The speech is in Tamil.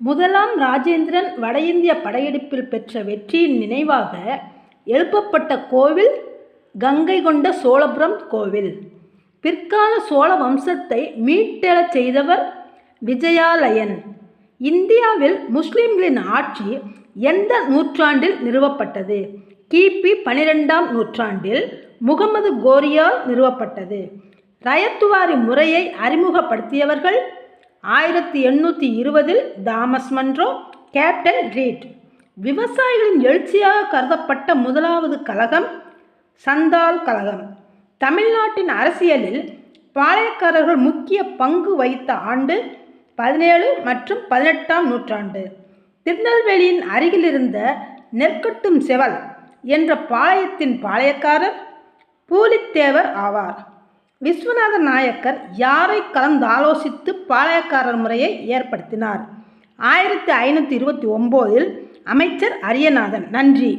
முதலாம் ராஜேந்திரன் வட இந்திய படையெடுப்பில் பெற்ற வெற்றியின் நினைவாக எழுப்பப்பட்ட கோவில் கங்கை கொண்ட சோழபுரம் கோவில். பிற்கால சோழ வம்சத்தை மீட்டெழச் செய்தவர் விஜயாலயன். இந்தியாவில் முஸ்லிம்களின் ஆட்சி எந்த நூற்றாண்டில் நிறுவப்பட்டது? கிபி 12ஆம் நூற்றாண்டில் முகமது கோரியால் நிறுவப்பட்டது. ரயத்துவாரி முறையை அறிமுகப்படுத்தியவர்கள் 1820 தாமஸ் மன்றோ, கேப்டன் ரீட். விவசாயிகளின் எழுச்சியாக கருதப்பட்ட முதலாவது கழகம் சந்தால் கழகம். தமிழ்நாட்டின் அரசியலில் பாளையக்காரர்கள் முக்கிய பங்கு வகித்த ஆண்டு 17 மற்றும் 18ஆம் நூற்றாண்டு. திருநெல்வேலியின் அருகில் இருந்த நெற்கட்டும் செவல் என்ற பாளையத்தின் பாளையக்காரர் பூலித்தேவர் ஆவார். விஸ்வநாத நாயக்கர் யாரை கலந்தாலோசித்து பாளையக்காரர் முறையை ஏற்படுத்தினார்? 1529 அமைச்சர் அரியநாதன். நன்றி.